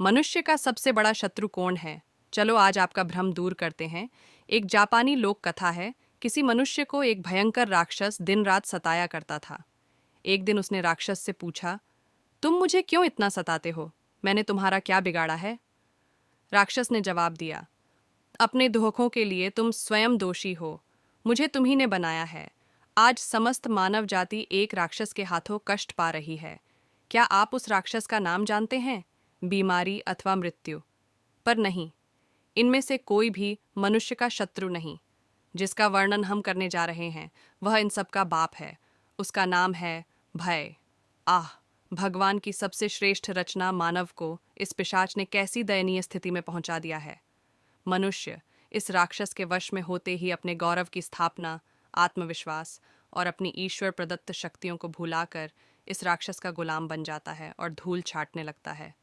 मनुष्य का सबसे बड़ा शत्रु कौन है? चलो आज आपका भ्रम दूर करते हैं। एक जापानी लोक कथा है। किसी मनुष्य को एक भयंकर राक्षस दिन रात सताया करता था। एक दिन उसने राक्षस से पूछा, तुम मुझे क्यों इतना सताते हो? मैंने तुम्हारा क्या बिगाड़ा है? राक्षस ने जवाब दिया, अपने धोखों के लिए तुम स्वयं दोषी हो। मुझे तुम्ही ने बनाया है। आज समस्त मानव जाति एक राक्षस के हाथों कष्ट पा रही है। क्या आप उस राक्षस का नाम जानते हैं? बीमारी अथवा मृत्यु? पर नहीं, इनमें से कोई भी मनुष्य का शत्रु नहीं। जिसका वर्णन हम करने जा रहे हैं वह इन सब का बाप है। उसका नाम है भय। आह, भगवान की सबसे श्रेष्ठ रचना मानव को इस पिशाच ने कैसी दयनीय स्थिति में पहुंचा दिया है। मनुष्य इस राक्षस के वश में होते ही अपने गौरव की स्थापना, आत्मविश्वास और अपनी ईश्वर प्रदत्त शक्तियों को भुलाकर इस राक्षस का गुलाम बन जाता है और धूल छाटने लगता है।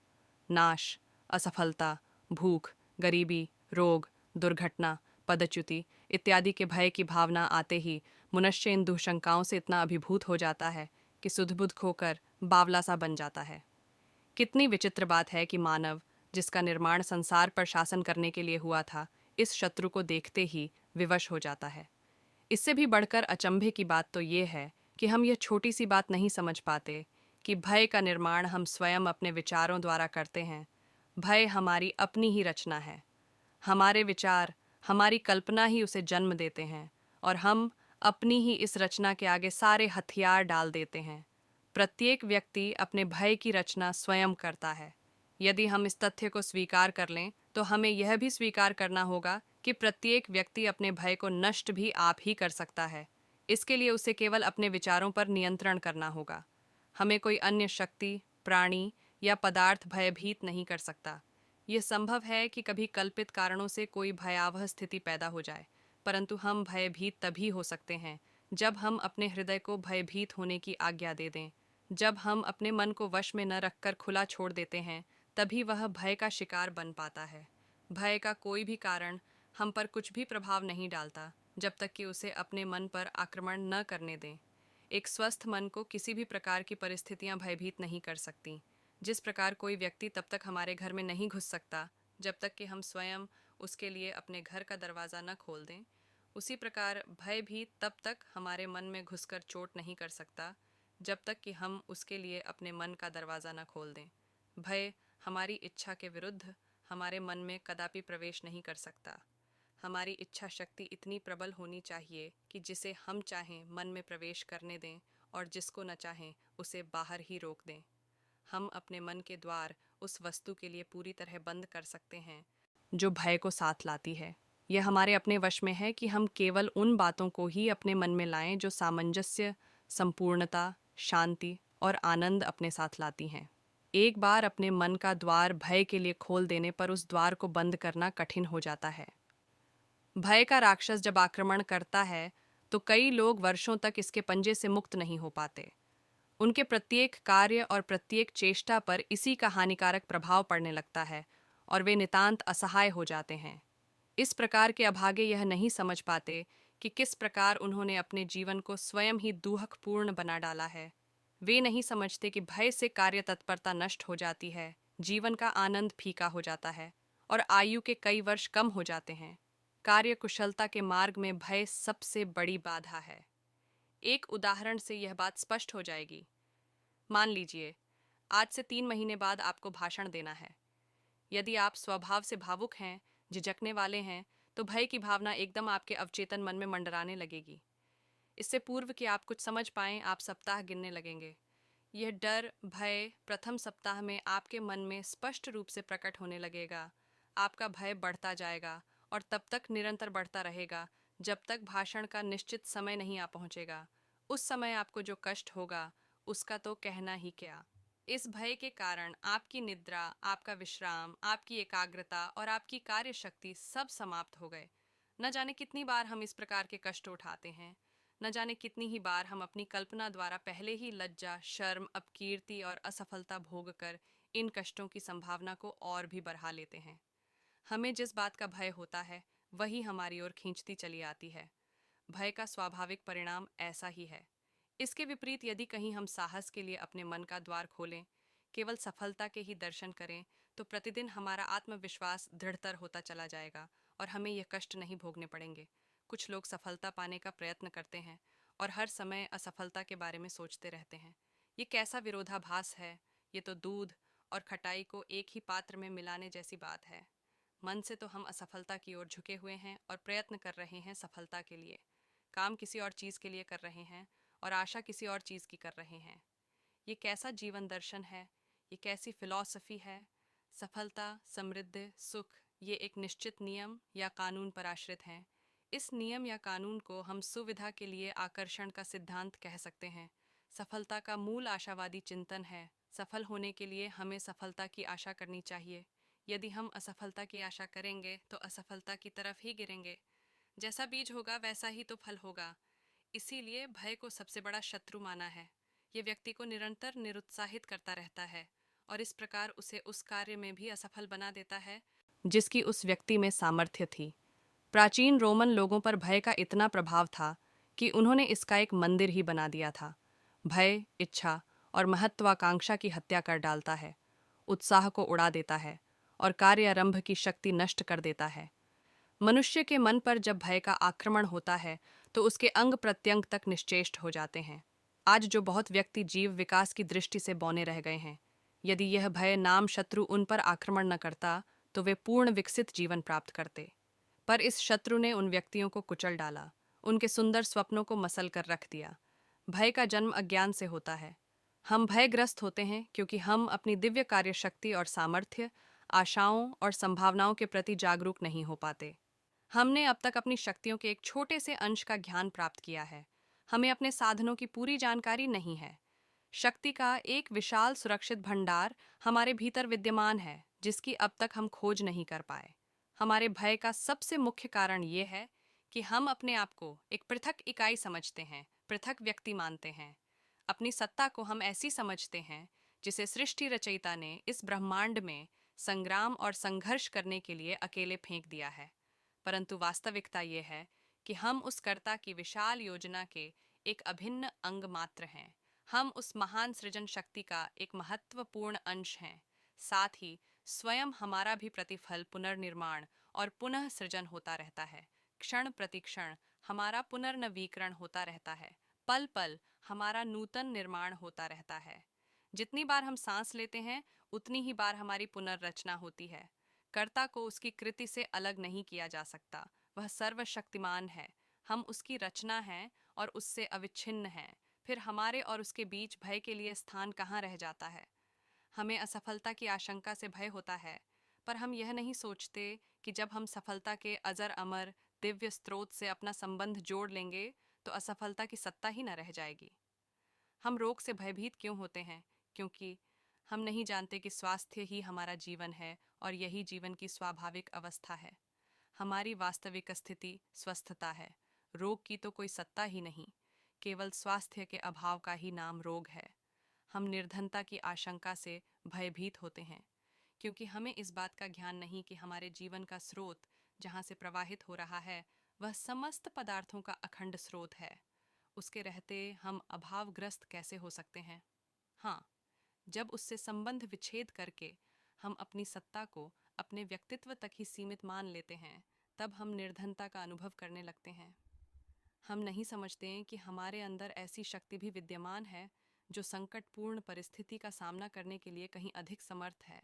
नाश, असफलता, भूख, गरीबी, रोग, दुर्घटना, पदच्युति इत्यादि के भय की भावना आते ही मनुष्य इन दुशंकाओं से इतना अभिभूत हो जाता है कि सुध-बुध खोकर बावला सा बन जाता है। कितनी विचित्र बात है कि मानव, जिसका निर्माण संसार पर शासन करने के लिए हुआ था, इस शत्रु को देखते ही विवश हो जाता है। इससे भी बढ़कर अचंभे की बात तो ये है कि हम यह छोटी सी बात नहीं समझ पाते कि भय का निर्माण हम स्वयं अपने विचारों द्वारा करते हैं। भय हमारी अपनी ही रचना है। हमारे विचार, हमारी कल्पना ही उसे जन्म देते हैं और हम अपनी ही इस रचना के आगे सारे हथियार डाल देते हैं। प्रत्येक व्यक्ति अपने भय की रचना स्वयं करता है। यदि हम इस तथ्य को स्वीकार कर लें तो हमें यह भी स्वीकार करना होगा कि प्रत्येक व्यक्ति अपने भय को नष्ट भी आप ही कर सकता है। इसके लिए उसे केवल अपने विचारों पर नियंत्रण करना होगा। हमें कोई अन्य शक्ति, प्राणी या पदार्थ भयभीत नहीं कर सकता। यह संभव है कि कभी कल्पित कारणों से कोई भयावह स्थिति पैदा हो जाए, परंतु हम भयभीत तभी हो सकते हैं जब हम अपने हृदय को भयभीत होने की आज्ञा दे दें। जब हम अपने मन को वश में न रखकर खुला छोड़ देते हैं, तभी वह भय का शिकार बन पाता है। भय का कोई भी कारण हम पर कुछ भी प्रभाव नहीं डालता जब तक कि उसे अपने मन पर आक्रमण न करने दें। एक स्वस्थ मन को किसी भी प्रकार की परिस्थितियां भयभीत नहीं कर सकती। जिस प्रकार कोई व्यक्ति तब तक हमारे घर में नहीं घुस सकता जब तक कि हम स्वयं उसके लिए अपने घर का दरवाज़ा न खोल दें, उसी प्रकार भय भी तब तक हमारे मन में घुसकर चोट नहीं कर सकता जब तक कि हम उसके लिए अपने मन का दरवाज़ा न खोल दें। भय हमारी इच्छा के विरुद्ध हमारे मन में कदापि प्रवेश नहीं कर सकता। हमारी इच्छा शक्ति इतनी प्रबल होनी चाहिए कि जिसे हम चाहें मन में प्रवेश करने दें और जिसको न चाहें उसे बाहर ही रोक दें। हम अपने मन के द्वार उस वस्तु के लिए पूरी तरह बंद कर सकते हैं जो भय को साथ लाती है। यह हमारे अपने वश में है कि हम केवल उन बातों को ही अपने मन में लाएं जो सामंजस्य, संपूर्णता, शांति और आनंद अपने साथ लाती हैं। एक बार अपने मन का द्वार भय के लिए खोल देने पर उस द्वार को बंद करना कठिन हो जाता है। भय का राक्षस जब आक्रमण करता है तो कई लोग वर्षों तक इसके पंजे से मुक्त नहीं हो पाते। उनके प्रत्येक कार्य और प्रत्येक चेष्टा पर इसी का हानिकारक प्रभाव पड़ने लगता है और वे नितांत असहाय हो जाते हैं। इस प्रकार के अभागे यह नहीं समझ पाते कि किस प्रकार उन्होंने अपने जीवन को स्वयं ही दुहकपूर्ण बना डाला है। वे नहीं समझते कि भय से कार्य तत्परता नष्ट हो जाती है, जीवन का आनंद फीका हो जाता है और आयु के कई वर्ष कम हो जाते हैं। कार्य कुशलता के मार्ग में भय सबसे बड़ी बाधा है। एक उदाहरण से यह बात स्पष्ट हो जाएगी। मान लीजिए, आज से 3 महीने बाद आपको भाषण देना है। यदि आप स्वभाव से भावुक हैं, झिझकने वाले हैं, तो भय की भावना एकदम आपके अवचेतन मन में मंडराने लगेगी। इससे पूर्व कि आप कुछ समझ पाएं, आप सप्ताह गिनने लगेंगे। यह डर, भय प्रथम सप्ताह में आपके मन में स्पष्ट रूप से प्रकट होने लगेगा। आपका भय बढ़ता जाएगा और तब तक निरंतर बढ़ता रहेगा जब तक भाषण का निश्चित समय नहीं आ पहुंचेगा। उस समय आपको जो कष्ट होगा उसका तो कहना ही क्या। इस भय के कारण आपकी निद्रा, आपका विश्राम, आपकी एकाग्रता और आपकी कार्य शक्ति सब समाप्त हो गए। न जाने कितनी बार हम इस प्रकार के कष्ट उठाते हैं। न जाने कितनी ही बार हम अपनी कल्पना द्वारा पहले ही लज्जा, शर्म, अपकीर्ति और असफलता भोग कर इन कष्टों की संभावना को और भी बढ़ा लेते हैं। हमें जिस बात का भय होता है वही हमारी ओर खींचती चली आती है। भय का स्वाभाविक परिणाम ऐसा ही है। इसके विपरीत यदि कहीं हम साहस के लिए अपने मन का द्वार खोलें, केवल सफलता के ही दर्शन करें, तो प्रतिदिन हमारा आत्मविश्वास दृढ़तर होता चला जाएगा और हमें यह कष्ट नहीं भोगने पड़ेंगे। कुछ लोग सफलता पाने का प्रयत्न करते हैं और हर समय असफलता के बारे में सोचते रहते हैं। ये कैसा विरोधाभास है। ये तो दूध और खटाई को एक ही पात्र में मिलाने जैसी बात है। मन से तो हम असफलता की ओर झुके हुए हैं और प्रयत्न कर रहे हैं सफलता के लिए। काम किसी और चीज़ के लिए कर रहे हैं और आशा किसी और चीज़ की कर रहे हैं। ये कैसा जीवन दर्शन है। ये कैसी फिलॉसफी है। सफलता, समृद्धि, सुख ये एक निश्चित नियम या कानून पर आश्रित हैं। इस नियम या कानून को हम सुविधा के लिए आकर्षण का सिद्धांत कह सकते हैं। सफलता का मूल आशावादी चिंतन है। सफल होने के लिए हमें सफलता की आशा करनी चाहिए। यदि हम असफलता की आशा करेंगे तो असफलता की तरफ ही गिरेंगे। जैसा बीज होगा वैसा ही तो फल होगा। इसीलिए भय को सबसे बड़ा शत्रु माना है। ये व्यक्ति को निरंतर निरुत्साहित करता रहता है और इस प्रकार उसे उस कार्य में भी असफल बना देता है जिसकी उस व्यक्ति में सामर्थ्य थी। प्राचीन रोमन लोगों पर भय का इतना प्रभाव था कि उन्होंने इसका एक मंदिर ही बना दिया था। भय इच्छा और महत्वाकांक्षा की हत्या कर डालता है, उत्साह को उड़ा देता है और कार्यारंभ की शक्ति नष्ट कर देता है। मनुष्य के मन पर जब भय का आक्रमण होता है तो उसके अंग प्रत्यंग तक निश्चेष्ट हो जाते हैं। आज जो बहुत व्यक्ति जीव विकास की दृष्टि से बौने रह गए हैं, यदि यह भय नाम शत्रु उन पर आक्रमण न करता तो वे पूर्ण विकसित जीवन प्राप्त करते। पर इस शत्रु ने उन व्यक्तियों को कुचल डाला, उनके सुंदर स्वप्नों को मसल कर रख दिया। भय का जन्म अज्ञान से होता है। हम भयग्रस्त होते हैं क्योंकि हम अपनी दिव्य कार्यशक्ति और सामर्थ्य, आशाओं और संभावनाओं के प्रति जागरूक नहीं हो पाते। हमने अब तक अपनी शक्तियों के एक छोटे से अंश का ज्ञान प्राप्त किया है। हमें अपने साधनों की पूरी जानकारी नहीं है। शक्ति का एक विशाल सुरक्षित भंडार हमारे भीतर विद्यमान है जिसकी अब तक हम खोज नहीं कर पाए। हमारे भय का सबसे मुख्य कारण ये है कि हम अपने आप को एक पृथक इकाई समझते हैं, पृथक व्यक्ति मानते हैं। अपनी सत्ता को हम ऐसी समझते हैं जिसे सृष्टि रचयिता ने इस ब्रह्मांड में संग्राम और संघर्ष करने के लिए अकेले फेंक दिया है। परंतु वास्तविकता ये है कि हम उस कर्ता की विशाल योजना के एक अभिन्न अंग मात्र हैं। हम उस महान सृजन शक्ति का एक महत्वपूर्ण अंश हैं। साथ ही स्वयं हमारा भी प्रतिफल पुनर्निर्माण और पुनः सृजन होता रहता है। क्षण प्रतिक्षण हमारा पुनर्नवीकरण होता रहता है। पल पल हमारा नूतन निर्माण होता रहता है। जितनी बार हम सांस लेते हैं उतनी ही बार हमारी पुनर्रचना होती है। कर्ता को उसकी कृति से अलग नहीं किया जा सकता। वह सर्वशक्तिमान है। हम उसकी रचना हैं और उससे अविच्छिन्न हैं। फिर हमारे और उसके बीच भय के लिए स्थान कहाँ रह जाता है। हमें असफलता की आशंका से भय होता है, पर हम यह नहीं सोचते कि जब हम सफलता के अजर अमर दिव्य स्रोत से अपना संबंध जोड़ लेंगे तो असफलता की सत्ता ही न रह जाएगी। हम रोग से भयभीत क्यों होते हैं? क्योंकि हम नहीं जानते कि स्वास्थ्य ही हमारा जीवन है और यही जीवन की स्वाभाविक अवस्था है। हमारी वास्तविक स्थिति स्वस्थता है। रोग की तो कोई सत्ता ही नहीं। केवल स्वास्थ्य के अभाव का ही नाम रोग है। हम निर्धनता की आशंका से भयभीत होते हैं क्योंकि हमें इस बात का ज्ञान नहीं कि हमारे जीवन का स्रोत जहाँ से प्रवाहित हो रहा है वह समस्त पदार्थों का अखंड स्रोत है। उसके रहते हम अभावग्रस्त कैसे हो सकते हैं? हाँ, जब उससे संबंध विच्छेद करके हम अपनी सत्ता को अपने व्यक्तित्व तक ही सीमित मान लेते हैं, तब हम निर्धनता का अनुभव करने लगते हैं। हम नहीं समझते कि हमारे अंदर ऐसी शक्ति भी विद्यमान है जो संकटपूर्ण परिस्थिति का सामना करने के लिए कहीं अधिक समर्थ है।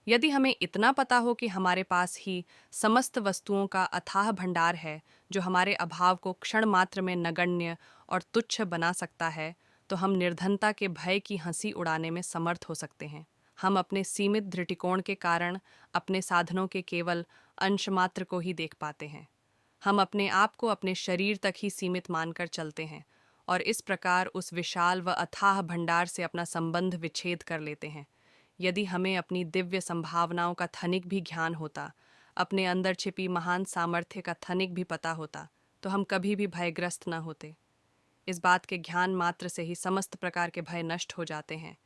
यदि हमें इतना पता हो कि हमारे पास ही समस्त वस्तुओं का अथाह भंडार है जो हमारे अभाव को क्षण मात्र में नगण्य और तुच्छ बना सकता है, तो हम निर्धनता के भय की हंसी उड़ाने में समर्थ हो सकते हैं। हम अपने सीमित दृष्टिकोण के कारण अपने साधनों के केवल अंश मात्र को ही देख पाते हैं। हम अपने आप को अपने शरीर तक ही सीमित मानकर चलते हैं और इस प्रकार उस विशाल व अथाह भंडार से अपना संबंध विच्छेद कर लेते हैं। यदि हमें अपनी दिव्य संभावनाओं का थनिक भी ज्ञान होता, अपने अंदर छिपी महान सामर्थ्य का थनिक भी पता होता, तो हम कभी भी भयग्रस्त न होते। इस बात के ज्ञान मात्र से ही समस्त प्रकार के भय नष्ट हो जाते हैं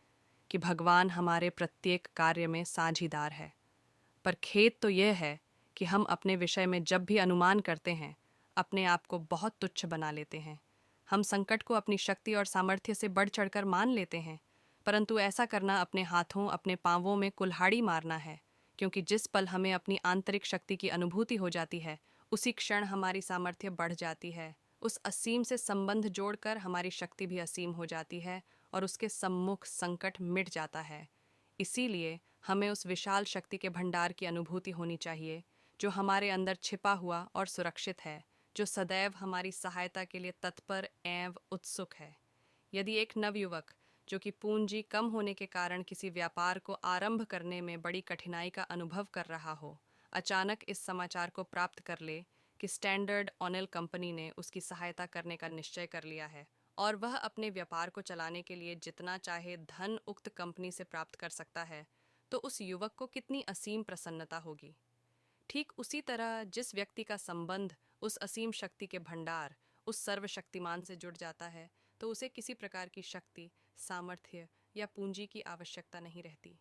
कि भगवान हमारे प्रत्येक कार्य में साझीदार है। पर खेद तो यह है कि हम अपने विषय में जब भी अनुमान करते हैं, अपने आप को बहुत तुच्छ बना लेते हैं। हम संकट को अपनी शक्ति और सामर्थ्य से बढ़ चढ़कर मान लेते हैं, परंतु ऐसा करना अपने हाथों, अपने पांवों में कुल्हाड़ी मारना है। क्योंकि जिस पल हमें अपनी आंतरिक शक्ति की अनुभूति हो जाती है, उसी क्षण हमारी सामर्थ्य बढ़ जाती है। उस असीम से संबंध जोड़कर हमारी शक्ति भी असीम हो जाती है और उसके सम्मुख संकट मिट जाता है। इसीलिए हमें उस विशाल शक्ति के भंडार की अनुभूति होनी चाहिए, जो हमारे अंदर छिपा हुआ और सुरक्षित है, जो सदैव हमारी सहायता के लिए तत्पर एवं उत्सुक है। यदि एक नवयुवक जो कि पूंजी कम होने के कारण किसी व्यापार को आरंभ करने में बड़ी कठिनाई का अनुभव कर रहा हो, अचानक इस समाचार को प्राप्त कर ले कि स्टैंडर्ड ऑयल कंपनी ने उसकी सहायता करने का निश्चय कर लिया है और वह अपने व्यापार को चलाने के लिए जितना चाहे धन उक्त कंपनी से प्राप्त कर सकता है, तो उस युवक को कितनी असीम प्रसन्नता होगी। ठीक उसी तरह जिस व्यक्ति का संबंध उस असीम शक्ति के भंडार, उस सर्वशक्तिमान से जुड़ जाता है, तो उसे किसी प्रकार की शक्ति, सामर्थ्य या पूंजी की आवश्यकता नहीं रहती।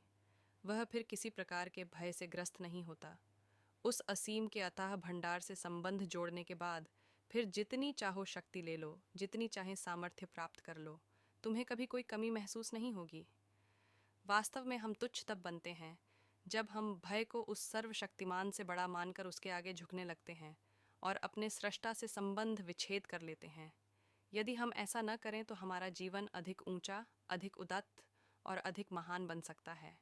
वह फिर किसी प्रकार के भय से ग्रस्त नहीं होता। उस असीम के अथाह भंडार से संबंध जोड़ने के बाद फिर जितनी चाहो शक्ति ले लो, जितनी चाहे सामर्थ्य प्राप्त कर लो, तुम्हें कभी कोई कमी महसूस नहीं होगी। वास्तव में हम तुच्छ तब बनते हैं जब हम भय को उस सर्वशक्तिमान से बड़ा मानकर उसके आगे झुकने लगते हैं और अपने सृष्टा से संबंध विच्छेद कर लेते हैं। यदि हम ऐसा न करें तो हमारा जीवन अधिक ऊंचा, अधिक उदात्त और अधिक महान बन सकता है।